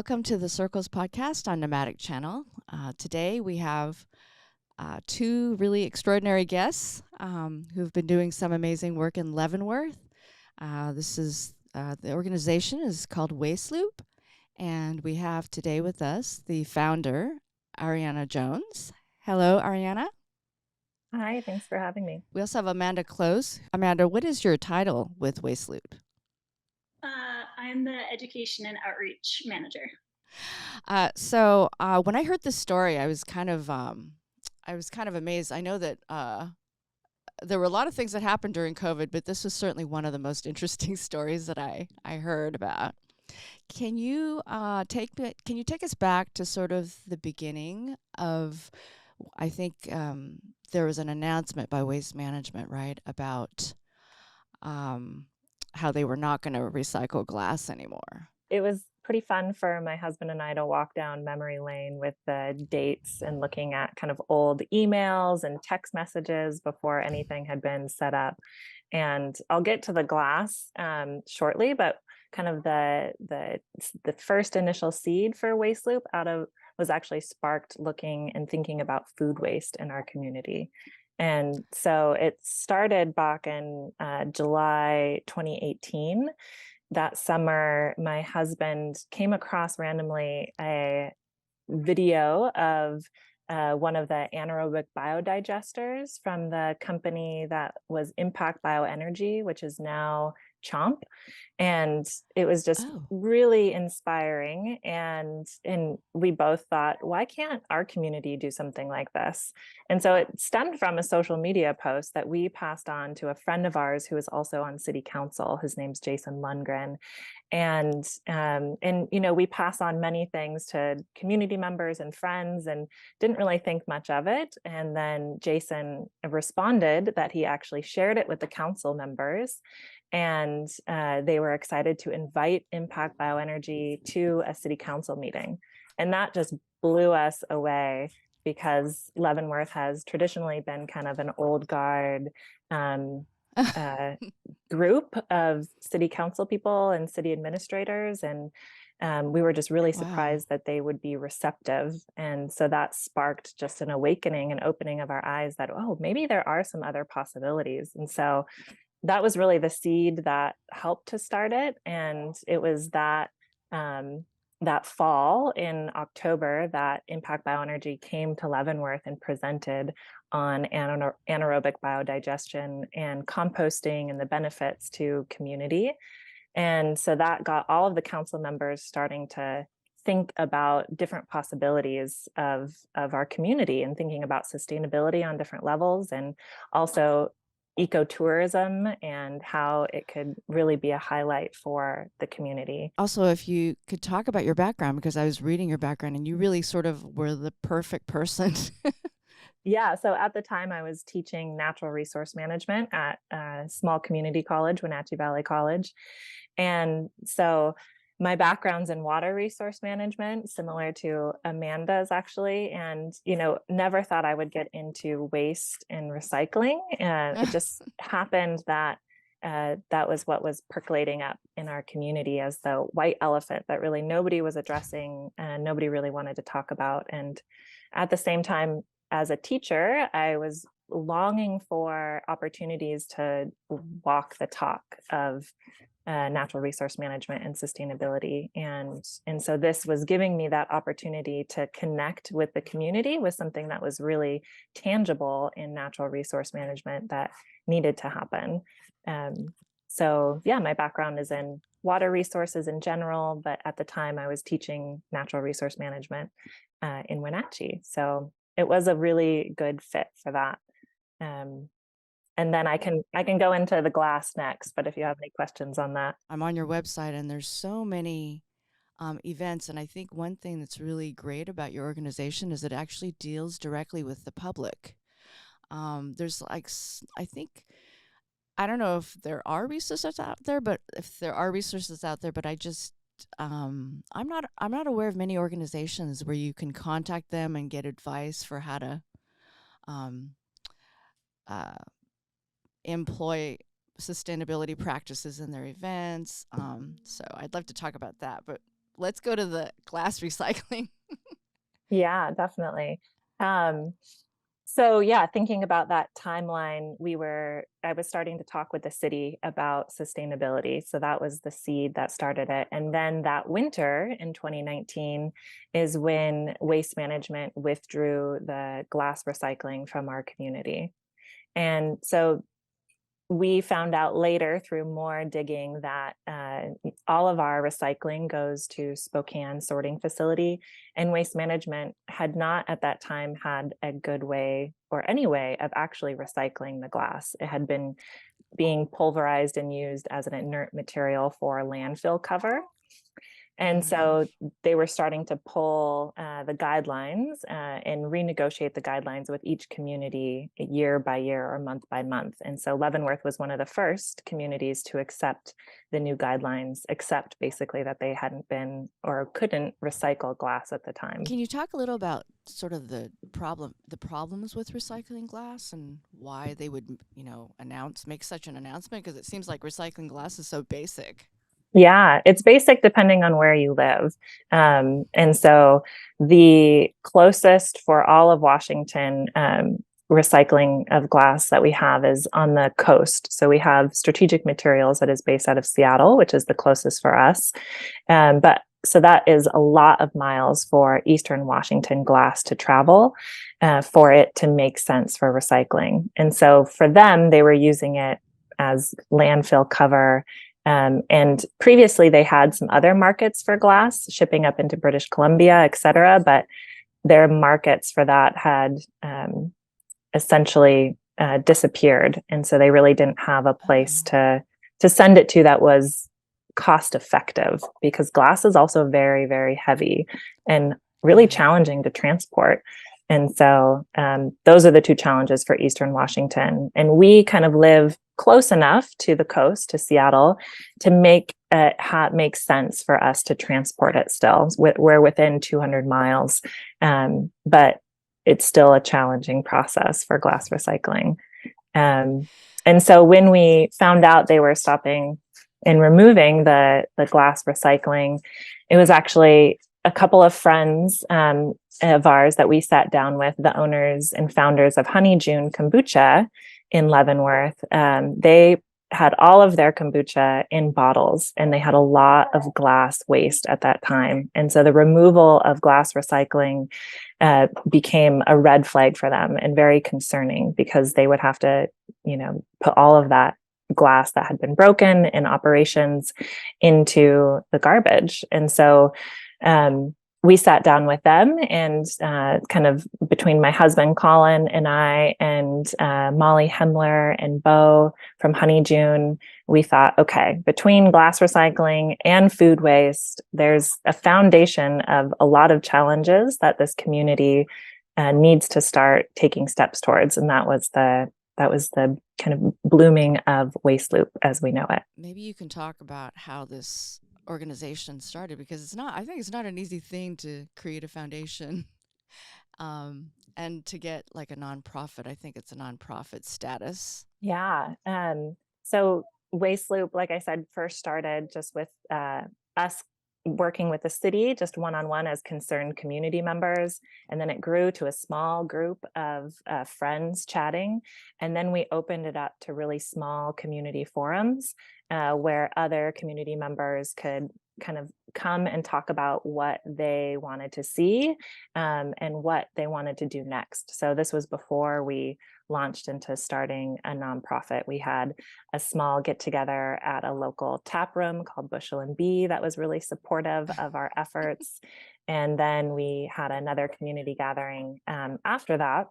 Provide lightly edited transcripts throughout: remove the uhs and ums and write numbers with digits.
Welcome to the Circles podcast on Nomadic Channel. Today we have two really extraordinary guests who've been doing some amazing work in Leavenworth. The organization is called Waste Loop, and we have today with us the founder, Ariana Jones. Hello, Ariana. Hi, thanks for having me. We also have Amanda Close. Amanda, what is your title with Waste Loop? I'm the Education and Outreach Manager. When I heard this story, I was kind of amazed. I know that there were a lot of things that happened during COVID, but this was certainly one of the most interesting stories that I heard about. Can you take us back to sort of the beginning of? I think there was an announcement by Waste Management, right, about how they were not going to recycle glass anymore. It was pretty fun for my husband and I to walk down memory lane with the dates and looking at kind of old emails and text messages before anything had been set up. And I'll get to the glass shortly, but kind of the first initial seed for Waste Loop was actually sparked looking and thinking about food waste in our community. And so it started back in July 2018. That summer, my husband came across randomly a video of one of the anaerobic biodigesters from the company that was Impact Bioenergy, which is now Chomp. And it was just really inspiring. And we both thought, why can't our community do something like this? And so it stemmed from a social media post that we passed on to a friend of ours who is also on city council. His name's Jason Lundgren. And we pass on many things to community members and friends and didn't really think much of it. And then Jason responded that he actually shared it with the council members, and they were excited to invite Impact Bioenergy to a city council meeting. And that just blew us away, because Leavenworth has traditionally been kind of an old guard group of city council people and city administrators. And we were just really surprised that they would be receptive. And so that sparked just an awakening and opening of our eyes that, maybe there are some other possibilities. And so that was really the seed that helped to start it. And it was that fall in October that Impact Bioenergy came to Leavenworth and presented on anaerobic biodigestion and composting and the benefits to community. And so that got all of the council members starting to think about different possibilities of our community and thinking about sustainability on different levels, and also ecotourism and how it could really be a highlight for the community. Also, if you could talk about your background, because I was reading your background and you really sort of were the perfect person. Yeah, so at the time I was teaching natural resource management at a small community college, Wenatchee Valley College. And so my background's in water resource management, similar to Amanda's actually, and never thought I would get into waste and recycling. And it just happened that that was what was percolating up in our community as the white elephant that really nobody was addressing and nobody really wanted to talk about. And at the same time, as a teacher, I was longing for opportunities to walk the talk of natural resource management and sustainability. And so this was giving me that opportunity to connect with the community with something that was really tangible in natural resource management that needed to happen. So yeah, my background is in water resources in general, but at the time I was teaching natural resource management in Wenatchee. So it was a really good fit for that. And then I can go into the glass next, but if you have any questions on that. I'm on your website and there's so many events. And I think one thing that's really great about your organization is it actually deals directly with the public. There's I don't know if there are resources out there, but I just, I'm not aware of many organizations where you can contact them and get advice for how to employ sustainability practices in their events. So I'd love to talk about that, but let's go to the glass recycling. Yeah, definitely. So yeah, thinking about that timeline, I was starting to talk with the city about sustainability. So that was the seed that started it. And then that winter in 2019 is when Waste Management withdrew the glass recycling from our community. And so we found out later through more digging that all of our recycling goes to Spokane sorting facility, and Waste Management had not at that time had a good way or any way of actually recycling the glass. It had been being pulverized and used as an inert material for landfill cover. And so they were starting to pull the guidelines and renegotiate the guidelines with each community year by year or month by month. And so Leavenworth was one of the first communities to accept the new guidelines, except basically that they hadn't been or couldn't recycle glass at the time. Can you talk a little about sort of the problems with recycling glass and why they would, make such an announcement? Because it seems like recycling glass is so basic. Yeah, it's basic depending on where you live. And so the closest for all of Washington recycling of glass that we have is on the coast. So we have Strategic Materials that is based out of Seattle, which is the closest for us. But so that is a lot of miles for Eastern Washington glass to travel for it to make sense for recycling. And so for them, they were using it as landfill cover. And previously they had some other markets for glass shipping up into British Columbia, et cetera, but their markets for that had essentially disappeared. And so they really didn't have a place to send it to that was cost effective, because glass is also very, very heavy and really challenging to transport. And so those are the two challenges for Eastern Washington. And we kind of live close enough to the coast, to Seattle, to make it make sense for us to transport it still. We're within 200 miles, but it's still a challenging process for glass recycling. And so when we found out they were stopping and removing the glass recycling, it was actually a couple of friends of ours that we sat down with, the owners and founders of Honey June Kombucha in Leavenworth. They had all of their kombucha in bottles, and they had a lot of glass waste at that time. And so the removal of glass recycling became a red flag for them and very concerning, because they would have to, put all of that glass that had been broken in operations into the garbage. And so we sat down with them, and kind of between my husband, Colin, and I, and Molly Hemler and Bo from Honey June, we thought, okay, between glass recycling and food waste, there's a foundation of a lot of challenges that this community needs to start taking steps towards. And that was the kind of blooming of Waste Loop as we know it. Maybe you can talk about how this organization started, because I think it's not an easy thing to create a foundation and to get like a nonprofit. I think it's a nonprofit status. Yeah. So Waste Loop, like I said, first started just with us working with the city, just one-on-one as concerned community members. And then it grew to a small group of friends chatting. And then we opened it up to really small community forums where other community members could kind of come and talk about what they wanted to see and what they wanted to do next. So this was before we launched into starting a nonprofit. We had a small get together at a local tap room called Bushel and Bee that was really supportive of our efforts. And then we had another community gathering after that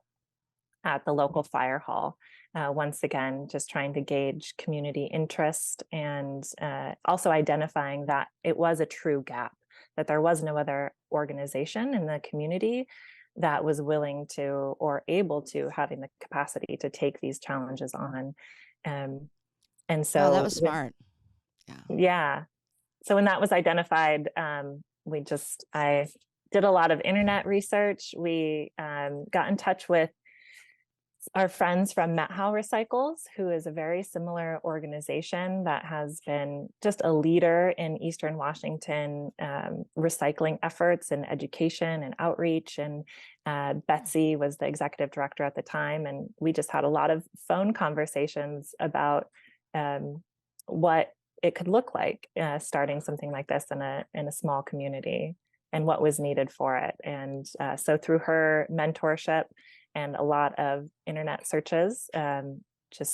at the local fire hall. Once again, just trying to gauge community interest and also identifying that it was a true gap, that there was no other organization in the community that was willing to or able to having the capacity to take these challenges on. And so that was smart. Yeah. So when that was identified, I did a lot of internet research. We got in touch with our friends from Methow Recycles, who is a very similar organization that has been just a leader in Eastern Washington recycling efforts and education and outreach. And Betsy was the executive director at the time. And we just had a lot of phone conversations about what it could look like starting something like this in a small community and what was needed for it. And so through her mentorship and a lot of internet searches, we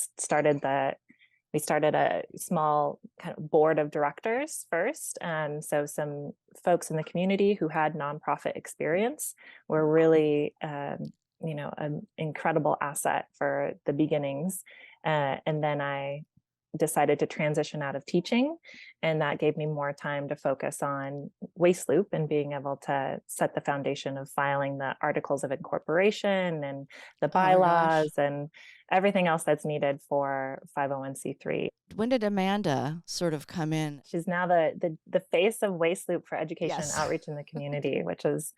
started a small kind of board of directors first. So some folks in the community who had nonprofit experience were really, an incredible asset for the beginnings. And then I decided to transition out of teaching, and that gave me more time to focus on Waste Loop and being able to set the foundation of filing the articles of incorporation and the bylaws and everything else that's needed for 501c3. When did Amanda sort of come in? She's now the face of Waste Loop for education and outreach in the community, which is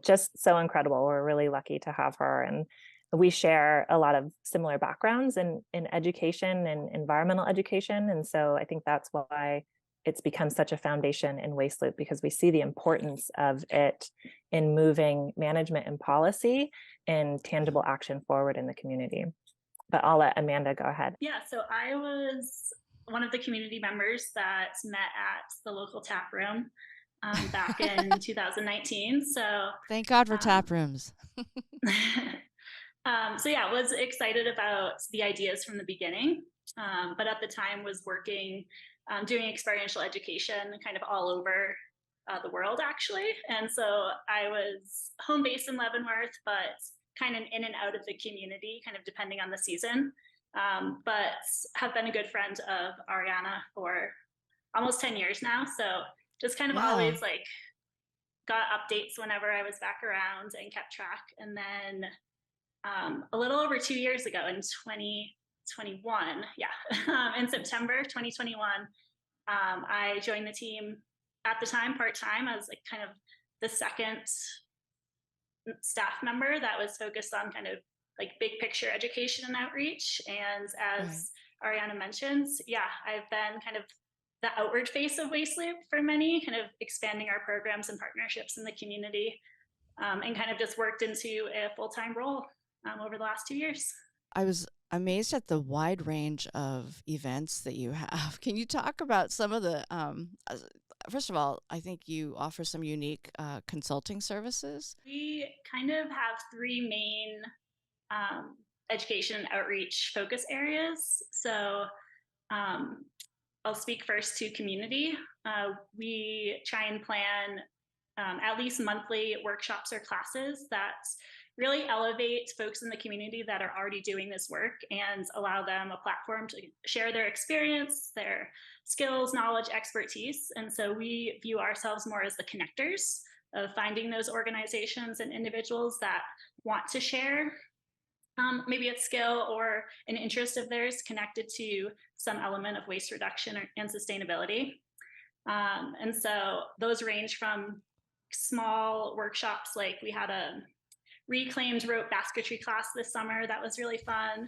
just so incredible. We're really lucky to have her, and we share a lot of similar backgrounds in education and environmental education. And so I think that's why it's become such a foundation in Waste Loop, because we see the importance of it in moving management and policy and tangible action forward in the community. But I'll let Amanda go ahead. Yeah, so I was one of the community members that met at the local tap room back in 2019. So thank God for tap rooms. So yeah, was excited about the ideas from the beginning, but at the time was working, doing experiential education kind of all over the world, actually. And so I was home based in Leavenworth, but kind of in and out of the community, kind of depending on the season. But have been a good friend of Ariana for almost 10 years now. So just kind of always like got updates whenever I was back around and kept track. And then a little over 2 years ago in 2021, in September 2021, I joined the team at the time part-time as like kind of the second staff member that was focused on kind of like big picture education and outreach. And as Ariana mentions, I've been kind of the outward face of Waste Loop for many, kind of expanding our programs and partnerships in the community, and kind of just worked into a full-time role over the last 2 years. I was amazed at the wide range of events that you have. Can you talk about some of the, first of all, I think you offer some unique consulting services. We kind of have three main education and outreach focus areas. So I'll speak first to community. We try and plan at least monthly workshops or classes that really elevate folks in the community that are already doing this work and allow them a platform to share their experience, their skills, knowledge, expertise. And so we view ourselves more as the connectors of finding those organizations and individuals that want to share maybe a skill or an interest of theirs connected to some element of waste reduction and sustainability. And so those range from small workshops, like we had a reclaimed rope basketry class this summer that was really fun,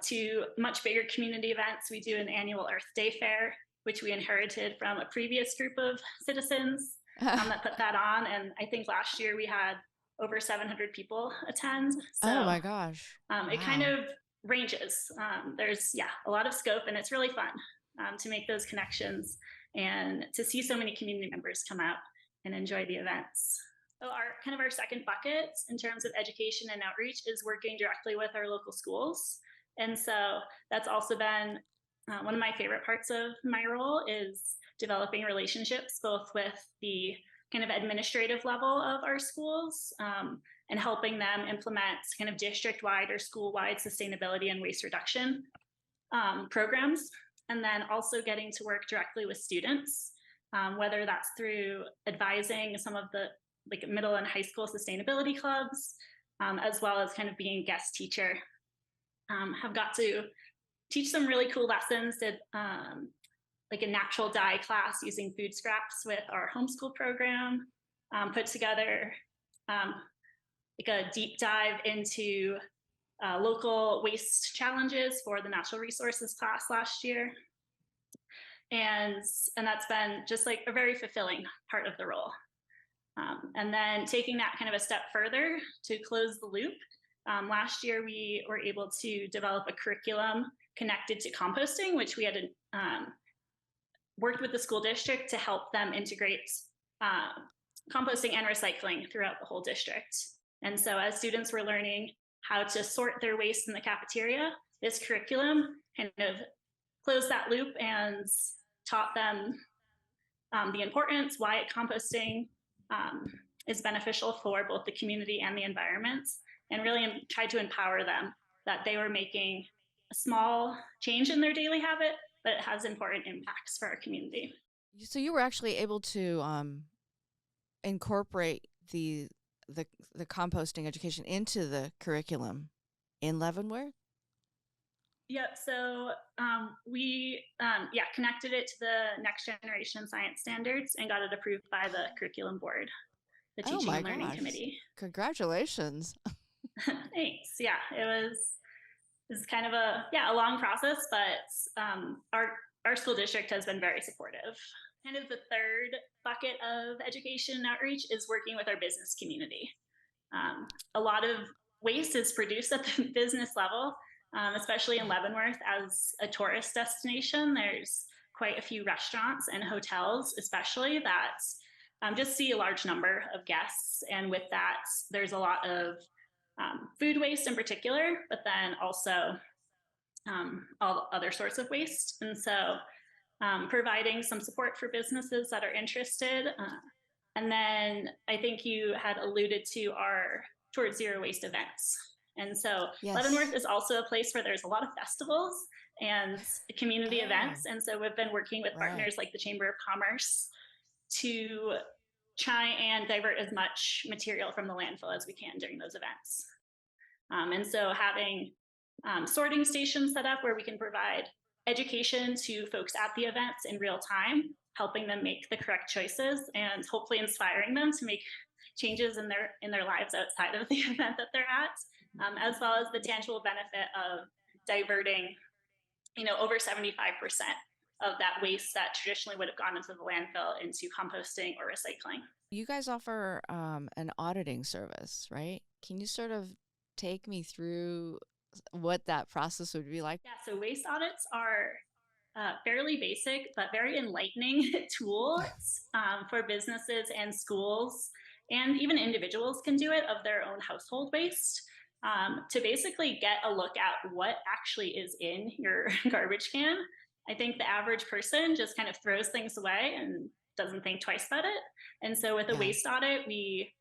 to much bigger community events. We do an annual Earth Day fair, which we inherited from a previous group of citizens that put that on. And I think last year we had over 700 people attend. So, oh my gosh. It kind of ranges. There's a lot of scope, and it's really fun to make those connections and to see so many community members come out and enjoy the events. So our second bucket in terms of education and outreach is working directly with our local schools. And so that's also been one of my favorite parts of my role, is developing relationships both with the kind of administrative level of our schools and helping them implement kind of district-wide or school-wide sustainability and waste reduction programs. And then also getting to work directly with students, whether that's through advising some of the like middle and high school sustainability clubs, as well as kind of being a guest teacher. Have got to teach some really cool lessons, did like a natural dye class using food scraps with our homeschool program, put together like a deep dive into local waste challenges for the natural resources class last year. And, and that's been just like a very fulfilling part of the role. And then taking that kind of a step further to close the loop, last year we were able to develop a curriculum connected to composting, which we had worked with the school district to help them integrate composting and recycling throughout the whole district. And so as students were learning how to sort their waste in the cafeteria, this curriculum kind of closed that loop and taught them the importance, why composting is beneficial for both the community and the environment, and really tried to empower them that they were making a small change in their daily habit, but it has important impacts for our community. So you were actually able to incorporate the composting education into the curriculum in Leavenworth? Yep. So we connected it to the Next Generation Science Standards and got it approved by the curriculum board, the Oh Teaching my and Learning gosh. Committee. Congratulations. Thanks. Yeah, it was kind of a long process, but our school district has been very supportive. Kind of the third bucket of education and outreach is working with our business community. A lot of waste is produced at the business level, especially in Leavenworth as a tourist destination. There's quite a few restaurants and hotels, especially, that just see a large number of guests. And with that, there's a lot of food waste in particular, but then also all other sorts of waste. And so providing some support for businesses that are interested. And then I think you had alluded to our Towards Zero Waste events. And so Yes. Leavenworth is also a place where there's a lot of festivals and community Oh. events. And so we've been working with Right. partners like the Chamber of Commerce to try and divert as much material from the landfill as we can during those events. And so having sorting stations set up where we can provide education to folks at the events in real time, helping them make the correct choices and hopefully inspiring them to make changes in their lives outside of the event that they're at, as well as the tangible benefit of diverting, over 75% of that waste that traditionally would have gone into the landfill into composting or recycling. You guys offer an auditing service, right? Can you sort of take me through what that process would be like? Yeah, so waste audits are fairly basic, but very enlightening tools for businesses and schools, and even individuals can do it, of their own household waste, to basically get a look at what actually is in your garbage can. I think the average person just kind of throws things away and doesn't think twice about it. And so with a Yeah. waste audit, we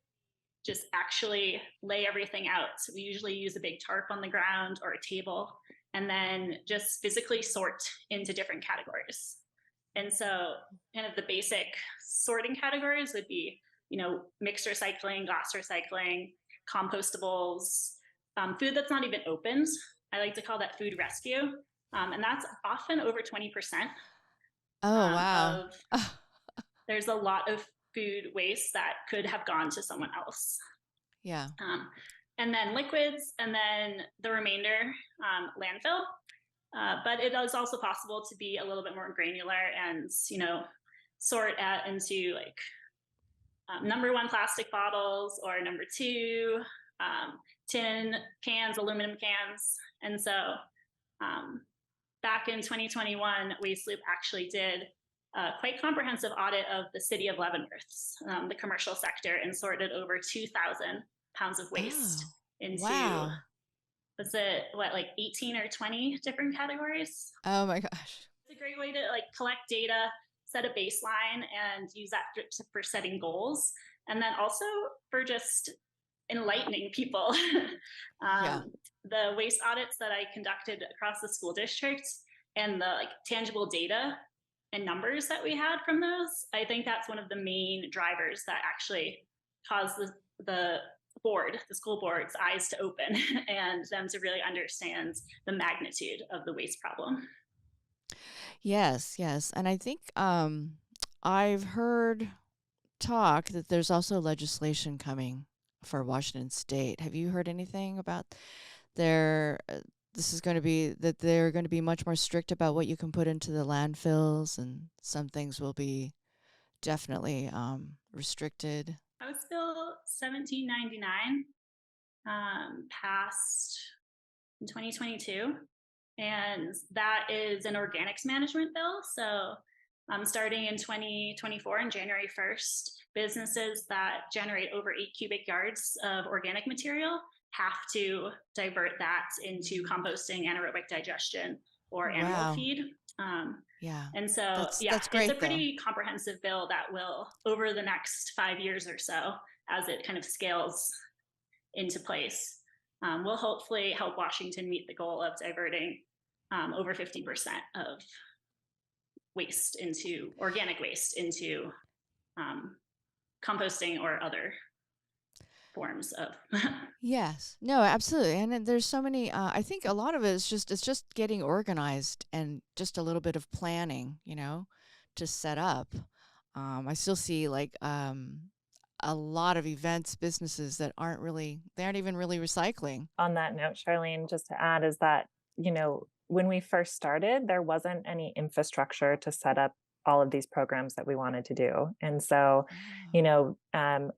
just actually lay everything out. So we usually use a big tarp on the ground or a table, and then just physically sort into different categories. And so kind of the basic sorting categories would be, mixed recycling, glass recycling, compostables, food that's not even opened. I like to call that food rescue. And that's often over 20%. Oh, wow. There's a lot of food waste that could have gone to someone else. Yeah. And then liquids, and then the remainder, landfill. But it is also possible to be a little bit more granular and, sort into like number 1 plastic bottles, or number 2 tin cans, aluminum cans. And so back in 2021, Waste Loop actually did a quite comprehensive audit of the city of Leavenworth, the commercial sector, and sorted over 2,000 pounds of waste into, wow. was it like 18 or 20 different categories? Oh my gosh. It's a great way to collect data, set a baseline, and use that for setting goals. And then also for just enlightening people. The waste audits that I conducted across the school district, and the tangible data and numbers that we had from those, I think that's one of the main drivers that actually caused the school board's eyes to open and them to really understand the magnitude of the waste problem. Yes. And I think I've heard talk that there's also legislation coming for Washington State. Have you heard anything about they're this is going to be that they're going to be much more strict about what you can put into the landfills, and some things will be definitely restricted. House Bill 1799 passed in 2022, and that is an organics management bill. So, starting in 2024 and January 1st, businesses that generate over 8 cubic yards of organic material have to divert that into composting, anaerobic digestion, or animal Wow. feed. Um, Yeah. and so, yeah, That's it's a great though. pretty comprehensive bill that will, over the next 5 years or so, as it kind of scales into place, will hopefully help Washington meet the goal of diverting over 50% of waste into organic waste into um, composting or other forms of. Yes. No, absolutely. And then there's so many I think a lot of it is it's just getting organized and just a little bit of planning, to set up. I still see like a lot of events, businesses that they aren't even really recycling. On that note, Charlene, just to add is that, when we first started, there wasn't any infrastructure to set up all of these programs that we wanted to do. And so, Oh,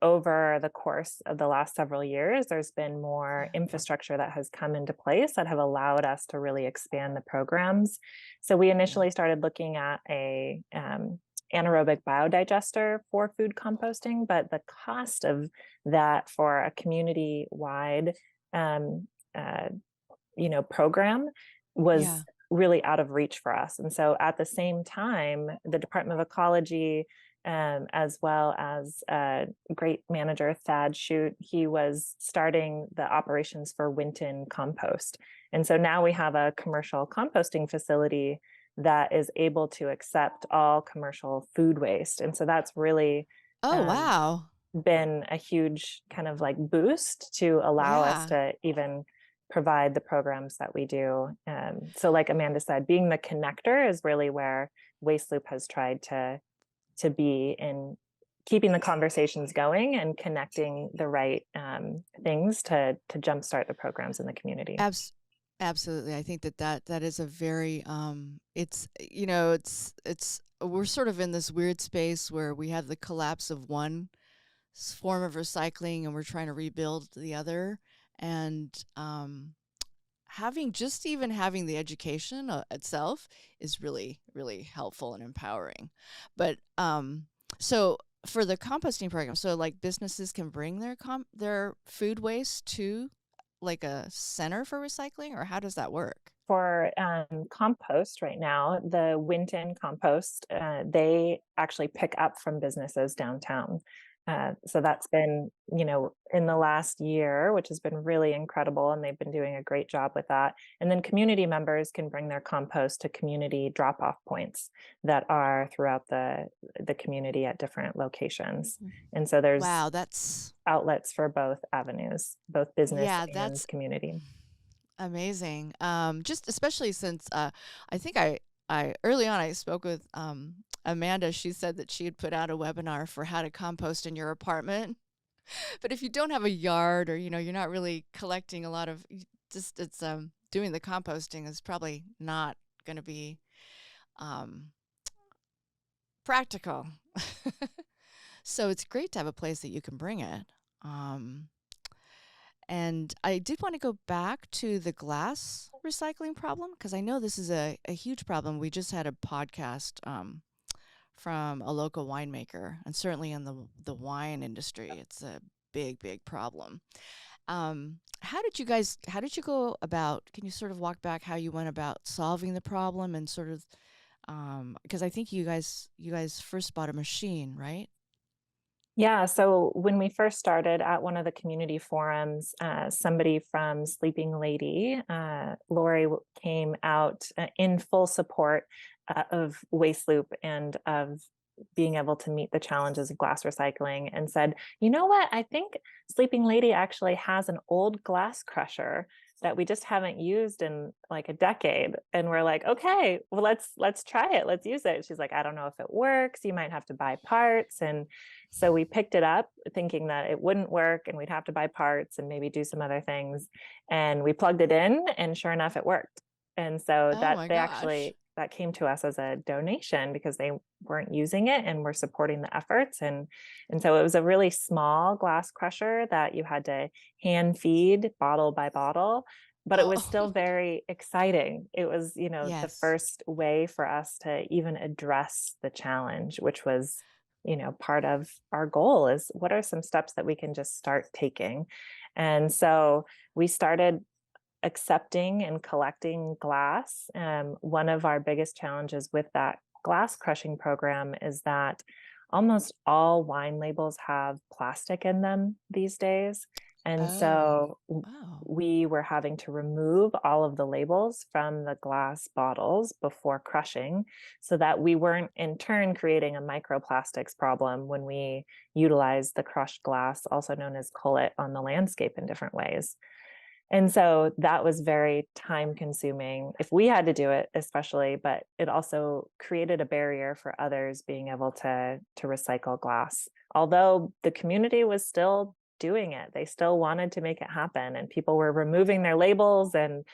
over the course of the last several years, there's been more yeah. infrastructure that has come into place that have allowed us to really expand the programs. So we Yeah. initially started looking at a anaerobic biodigester for food composting, but the cost of that for a community-wide um, uh, program was Yeah. really out of reach for us. And so at the same time, the Department of Ecology, as well as great manager Thad Shute, he was starting the operations for Winton Compost. And so now we have a commercial composting facility that is able to accept all commercial food waste. And so that's really Oh, um, wow. been a huge kind of like boost to allow us Yeah. to even provide the programs that we do. So like Amanda said, being the connector is really where Waste Loop has tried to be in keeping the conversations going and connecting the right things to jumpstart the programs in the community. Abs- Absolutely. I think that is a very it's we're sort of in this weird space where we have the collapse of one form of recycling and we're trying to rebuild the other. And having the education itself is really, really helpful and empowering. But so for the composting program, so like businesses can bring their food waste to like a center for recycling, or how does that work? For compost right now, the Winton compost, they actually pick up from businesses downtown. So that's been, in the last year, which has been really incredible, and they've been doing a great job with that. And then community members can bring their compost to community drop-off points that are throughout the community at different locations. Mhm. And so there's Wow, that's outlets for both avenues, both business yeah, and that's community. amazing. Just especially since I think I early on I spoke with Amanda. She said that she had put out a webinar for how to compost in your apartment. But if you don't have a yard, or you're not really collecting a lot of just it's doing the composting is probably not going to be um practical. So it's great to have a place that you can bring it. Um And I did want to go back to the glass recycling problem because I know this is a huge problem. We just had a podcast from a local winemaker, and certainly in the wine industry, it's a big, big problem. How did you go about, can you sort of walk back how you went about solving the problem and sort of, because I think you guys first bought a machine, right? Yeah, so when we first started at one of the community forums, somebody from Sleeping Lady, Lori, came out in full support of Waste Loop and of being able to meet the challenges of glass recycling, and said, you know what, I think Sleeping Lady actually has an old glass crusher that we just haven't used in like a decade. And we're like, okay, well, let's try it. Let's use it. She's like, I don't know if it works. You might have to buy parts. And so we picked it up thinking that it wouldn't work and we'd have to buy parts and maybe do some other things. And we plugged it in, and sure enough, it worked. And so Oh that my they gosh. actually that came to us as a donation because they weren't using it and were supporting the efforts. And so it was a really small glass crusher that you had to hand feed bottle by bottle, but it Oh, was still very exciting. It was, the yes. first way for us to even address the challenge, which was, part of our goal is what are some steps that we can just start taking. And so we started accepting and collecting glass. One of our biggest challenges with that glass crushing program is that almost all wine labels have plastic in them these days. And Oh, so wow. we were having to remove all of the labels from the glass bottles before crushing so that we weren't in turn creating a microplastics problem when we utilize the crushed glass, also known as cullet, on the landscape in different ways. And so that was very time consuming if we had to do it, especially, but it also created a barrier for others being able to recycle glass. Although the community was still doing it, they still wanted to make it happen, and people were removing their labels, and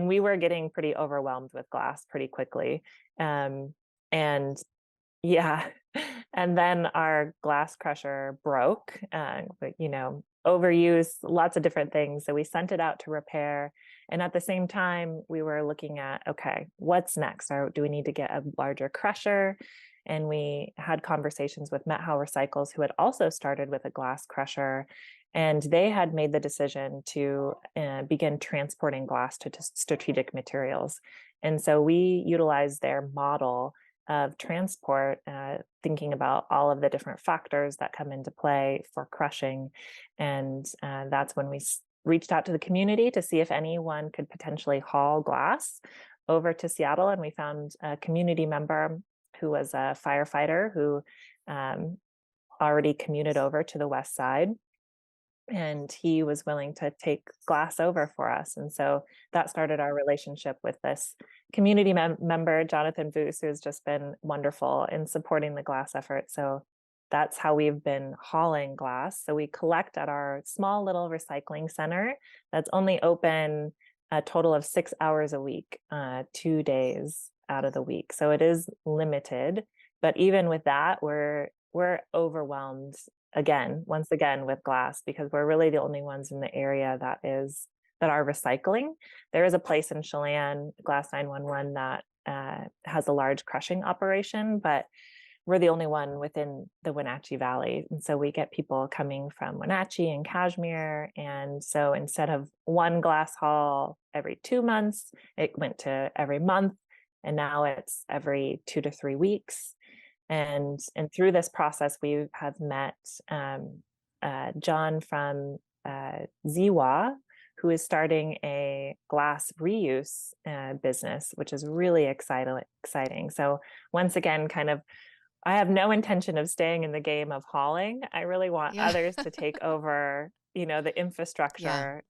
we were getting pretty overwhelmed with glass pretty quickly. And yeah. And then our glass crusher broke, overuse, lots of different things. So we sent it out to repair. And at the same time, we were looking at, okay, what's next? Or do we need to get a larger crusher? And we had conversations with Met How Recycles, who had also started with a glass crusher. And they had made the decision to begin transporting glass to strategic materials. And so we utilized their model of transport, thinking about all of the different factors that come into play for crushing. And that's when we reached out to the community to see if anyone could potentially haul glass over to Seattle. And we found a community member who was a firefighter who um, already commuted over to the West Side, and he was willing to take glass over for us. And so that started our relationship with this community member, Jonathan Voos, who's just been wonderful in supporting the glass effort. So that's how we've been hauling glass. So we collect at our small little recycling center that's only open a total of 6 hours a week, 2 days out of the week. So it is limited, but even with that, we're overwhelmed once again with glass, because we're really the only ones in the area that are recycling. There is a place in Chelan, Glass 911, that has a large crushing operation, but we're the only one within the Wenatchee Valley. And so we get people coming from Wenatchee and Kashmir. And so instead of one glass haul every 2 months, it went to every month. And now it's every 2 to 3 weeks. And through this process, we have met John from Ziwa, who is starting a glass reuse business, which is really exciting. So once again, I have no intention of staying in the game of hauling. I really want Yeah. others to take over, the Yeah. infrastructure.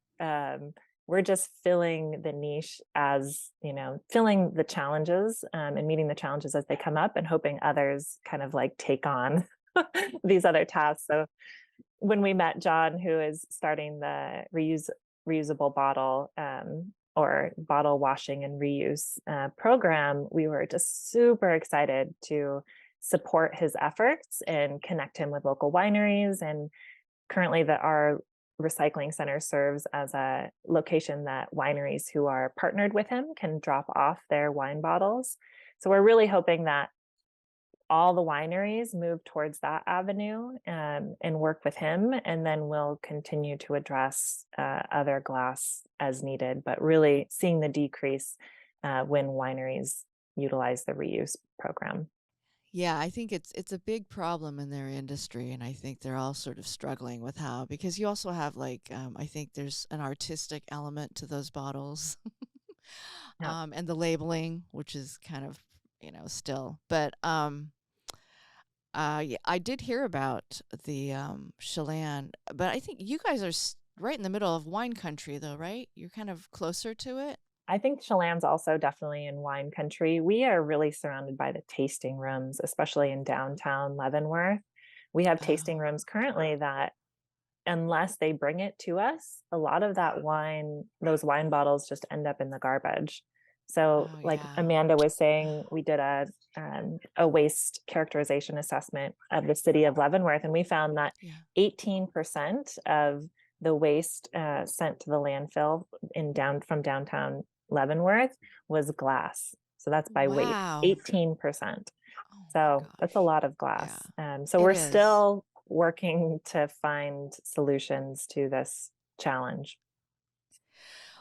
We're just filling the niche as, filling the challenges and meeting the challenges as they come up, and hoping others kind of like take on these other tasks. So when we met John, who is starting the reusable bottle or bottle washing and reuse program, we were just super excited to support his efforts and connect him with local wineries. And currently our recycling center serves as a location that wineries who are partnered with him can drop off their wine bottles. So we're really hoping that all the wineries move towards that avenue and work with him, and then we'll continue to address other glass as needed, but really seeing the decrease when wineries utilize the reuse program. Yeah, I think it's a big problem in their industry, and I think they're all sort of struggling with how, because you also have like I think there's an artistic element to those bottles, Yeah. and the labeling, which is kind of still, but yeah, I did hear about the Chelan, but I think you guys are right in the middle of wine country, though, right? You're kind of closer to it. I think Chelan's also definitely in wine country. We are really surrounded by the tasting rooms, especially in downtown Leavenworth. We have tasting Oh, rooms currently that, unless they bring it to us, a lot of that wine, those wine bottles just end up in the garbage. So, oh like yeah. Amanda was saying, we did a waste characterization assessment of the city of Leavenworth, and we found that Yeah. 18% of the waste sent to the landfill from downtown Leavenworth was glass. So that's by weight, Wow. 18%. Oh my So that's a gosh. lot of Yeah, glass. So it we're is. still working to find solutions to this challenge.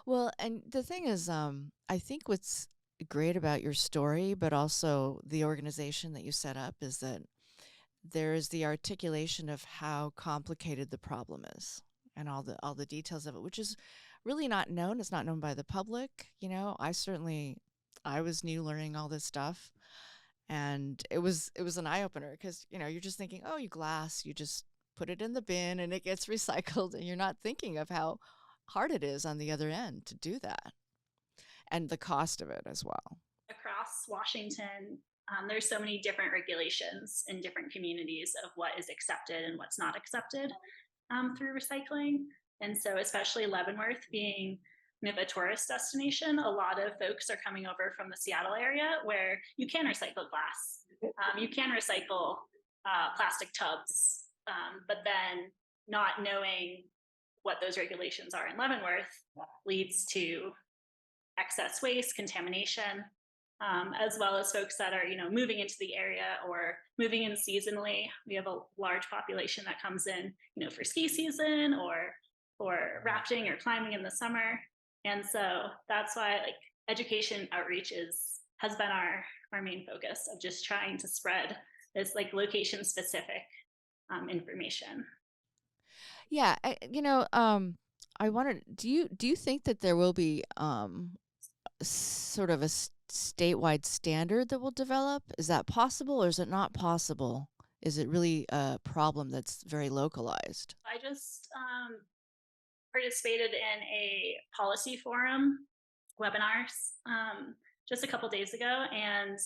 Well, and the thing is, I think what's great about your story, but also the organization that you set up, is that there is the articulation of how complicated the problem is and all the details of it, which is really not known. It's not known by the public. I was new learning all this stuff, and it was an eye opener because you're just thinking, oh, you glass, you just put it in the bin and it gets recycled, and you're not thinking of how hard it is on the other end to do that and the cost of it as well. Across Washington, there's so many different regulations in different communities of what is accepted and what's not accepted through recycling. And so, especially Leavenworth being kind of a tourist destination, a lot of folks are coming over from the Seattle area where you can recycle glass, you can recycle plastic tubs, but then not knowing what those regulations are in Leavenworth leads to excess waste, contamination, as well as folks that are, moving into the area or moving in seasonally. We have a large population that comes in, for ski season or rafting or climbing in the summer. And so that's why like education outreach has been our main focus of just trying to spread this like location specific information. Yeah, I wanted. Do you think that there will be sort of a statewide standard that will develop? Is that possible, or is it not possible? Is it really a problem that's very localized? I just participated in a policy forum webinars just a couple days ago, and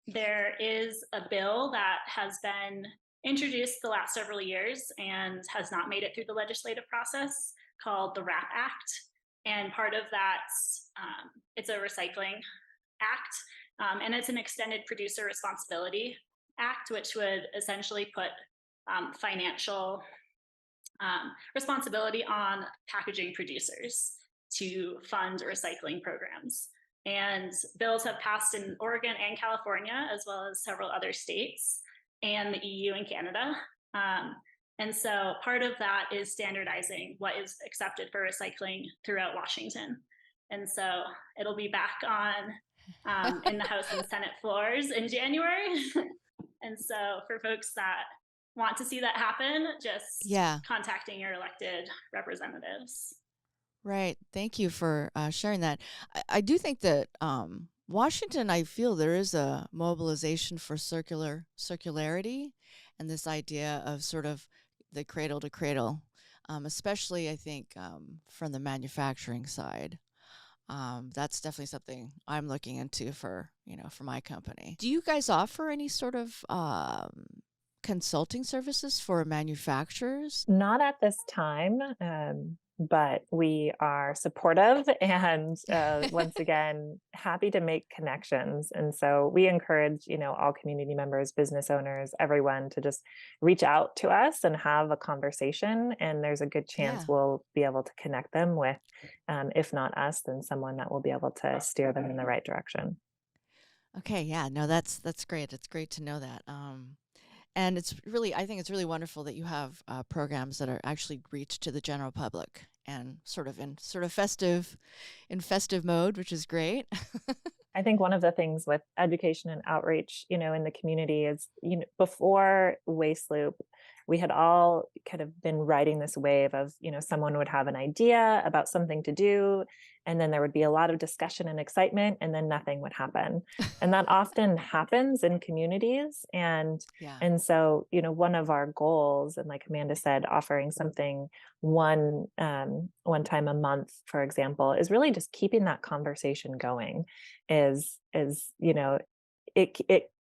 there is a bill that has been introduced the last several years and has not made it through the legislative process called the WRAP Act. And part of that, it's a recycling act, and it's an extended producer responsibility act, which would essentially put financial responsibility on packaging producers to fund recycling programs. And bills have passed in Oregon and California, as well as several other states, and the EU and Canada. And so part of that is standardizing what is accepted for recycling throughout Washington. And so it'll be back on in the House and Senate floors in January. And so for folks that want to see that happen, just Yeah, contacting your elected representatives. right. Thank you for sharing that. I do think that Washington, I feel there is a mobilization for circularity, and this idea of sort of the cradle to cradle, especially I think from the manufacturing side. That's definitely something I'm looking into for my company. Do you guys offer any sort of consulting services for manufacturers? Not at this time, but we are supportive and once again, happy to make connections. And so we encourage, all community members, business owners, everyone to just reach out to us and have a conversation. And there's a good chance Yeah. we'll be able to connect them with, if not us, then someone that will be able to steer them in the right direction. Okay. Yeah. No, that's great. It's great to know that. And I think it's really wonderful that you have programs that are actually reached to the general public and sort of in festive mode, which is great. I think one of the things with education and outreach, in the community is, before Waste Loop, we had all kind of been riding this wave of, someone would have an idea about something to do, and then there would be a lot of discussion and excitement, and then nothing would happen. And that often happens in communities. Yeah. And so, one of our goals, and like Amanda said, offering something one time a month, for example, is really just keeping that conversation going. It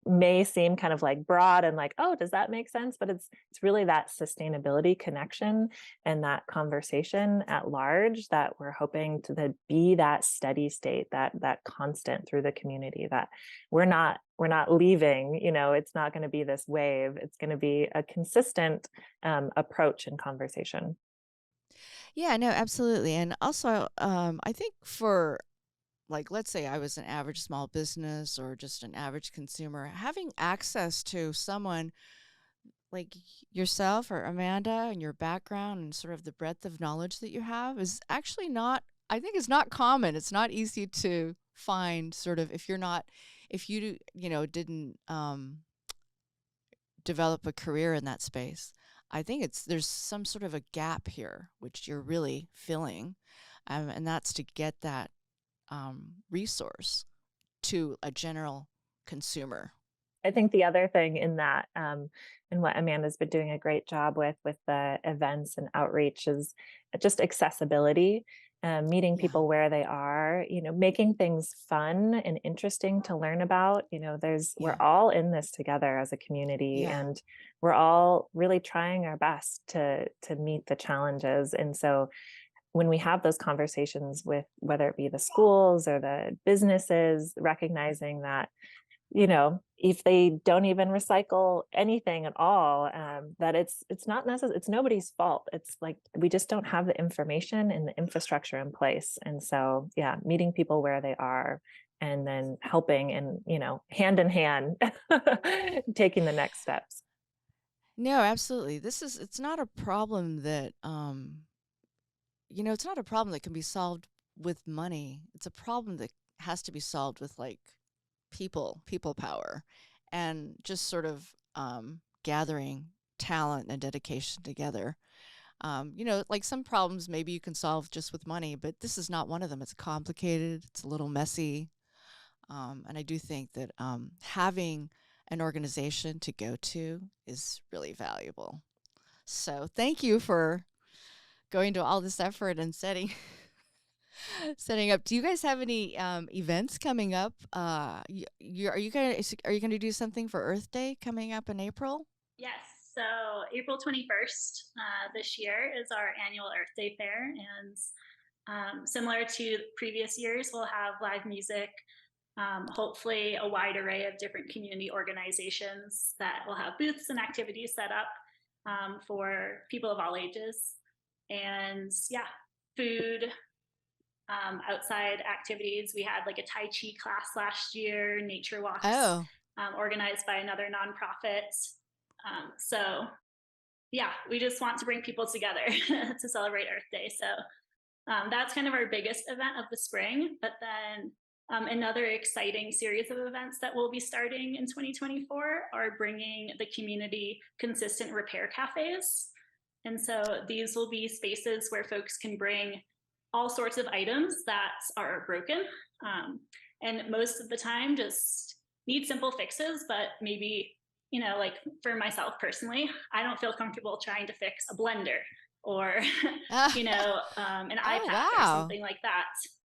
may seem kind of like broad and like, oh, does that make sense? But it's really that sustainability connection and that conversation at large that we're hoping to be that steady state, that constant through the community, that we're not leaving. It's not going to be this wave. It's going to be a consistent approach and conversation. Yeah, no, absolutely. And also, I think for, like, let's say I was an average small business or just an average consumer, having access to someone like yourself or Amanda and your background and sort of the breadth of knowledge that you have is actually not, I think it's not common. It's not easy to find, sort of, if you, didn't develop a career in that space. I think there's some sort of a gap here, which you're really filling. And that's to get that resource to a general consumer. I think the other thing in that, and what Amanda's been doing a great job with the events and outreach, is just accessibility, meeting Yeah. people where they are, making things fun and interesting to learn about. We're Yeah. all in this together as a community, Yeah. and we're all really trying our best to meet the challenges. And so when we have those conversations with, whether it be the schools or the businesses, recognizing that, if they don't even recycle anything at all, that it's not necessary, it's nobody's fault. It's like, we just don't have the information and the infrastructure in place. And so, yeah, meeting people where they are, and then helping, and, hand in hand, taking the next steps. No, absolutely. It's not a problem that, it's not a problem that can be solved with money. It's a problem that has to be solved with, like, people power, and just sort of gathering talent and dedication together. Like, some problems maybe you can solve just with money, but this is not one of them. It's complicated, it's a little messy. And I do think that having an organization to go to is really valuable. So thank you for going to all this effort and setting up. Do you guys have any events coming up? Are you gonna do something for Earth Day coming up in April? Yes. So April 21st this year is our annual Earth Day fair. And similar to previous years, we'll have live music, hopefully a wide array of different community organizations that will have booths and activities set up for people of all ages. And yeah, food, outside activities. We had like a Tai Chi class last year, nature walks Oh, organized by another nonprofit. So yeah, we just want to bring people together to celebrate Earth Day. So that's kind of our biggest event of the spring. But then another exciting series of events that we'll be starting in 2024 are bringing the community consistent repair cafes. And so these will be spaces where folks can bring all sorts of items that are broken, and most of the time just need simple fixes, but maybe, like for myself personally, I don't feel comfortable trying to fix a blender or, an oh, iPad or wow. something like that.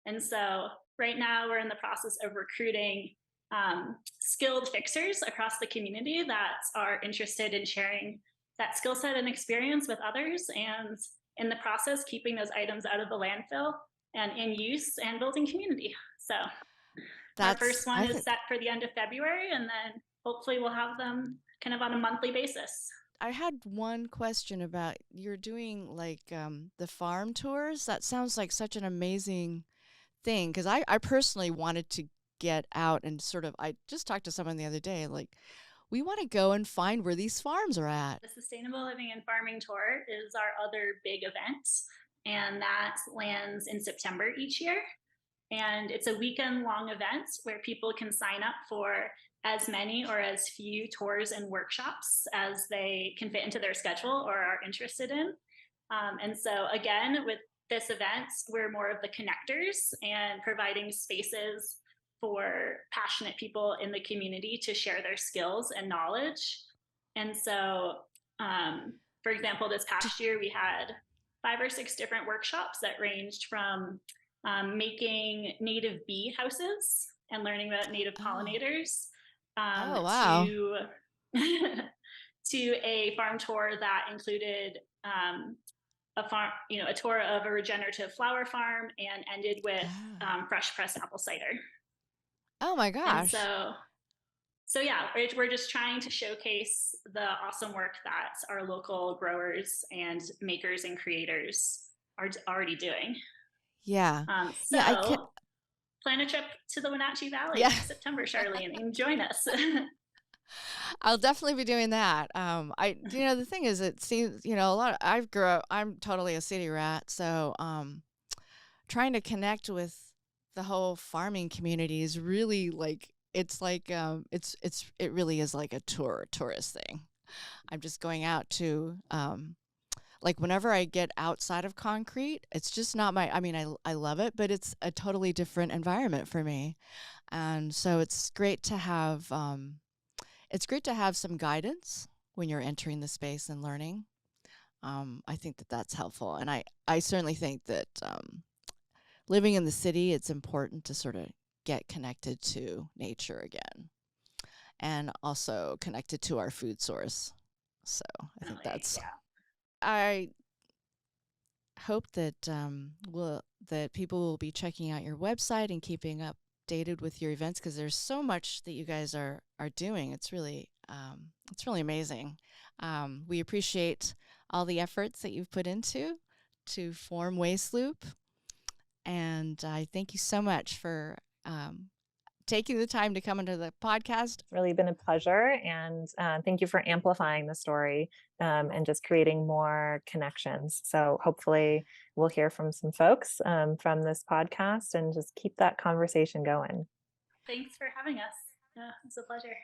And so right now we're in the process of recruiting skilled fixers across the community that are interested in sharing that skill set and experience with others, and in the process, keeping those items out of the landfill and in use and building community. So our first one I is think set for the end of February, and then hopefully we'll have them kind of on a monthly basis. I had one question about, you're doing, like, the farm tours. That sounds like such an amazing thing, because I personally wanted to get out and sort of, I just talked to someone the other day, like, we want to go and find where these farms are at. The Sustainable Living and Farming Tour is our other big event, and that lands in September each year. And it's a weekend long event where people can sign up for as many or as few tours and workshops as they can fit into their schedule or are interested in. And so, again, with this event, we're more of the connectors and providing spaces for passionate people in the community to share their skills and knowledge. And so, for example, this past year we had 5 or 6 different workshops that ranged from making native bee houses and learning about native Oh. pollinators Oh, wow. to to a farm tour that included a farm, a tour of a regenerative flower farm and ended with Oh. fresh pressed apple cider. Oh my And gosh. so yeah, we're just trying to showcase the awesome work that our local growers and makers and creators are already doing. Yeah. Yeah, I could. So plan a trip to the Wenatchee Valley Yeah. next September, Charlene, and join us. I'll definitely be doing that. The thing is, it seems, a lot of, I've grew up, I'm totally a city rat. So, trying to connect with the whole farming community is really it's like, it really is like a tourist thing. I'm just going out to, like whenever I get outside of concrete, it's just not I mean, I love it, but it's a totally different environment for me. And so it's great to have some guidance when you're entering the space and learning. I think that that's helpful. And I certainly think that living in the city, it's important to sort of get connected to nature again and also connected to our food source. So I think Definitely, that's, yeah. I hope that that people will be checking out your website and keeping updated with your events because there's so much that you guys are doing. It's really amazing. We appreciate all the efforts that you've put into to form Waste Loop, and I thank you so much for taking the time to come into the podcast. Really been a pleasure. And thank you for amplifying the story and just creating more connections. So hopefully we'll hear from some folks from this podcast and just keep that conversation going. Thanks for having us. It's a pleasure.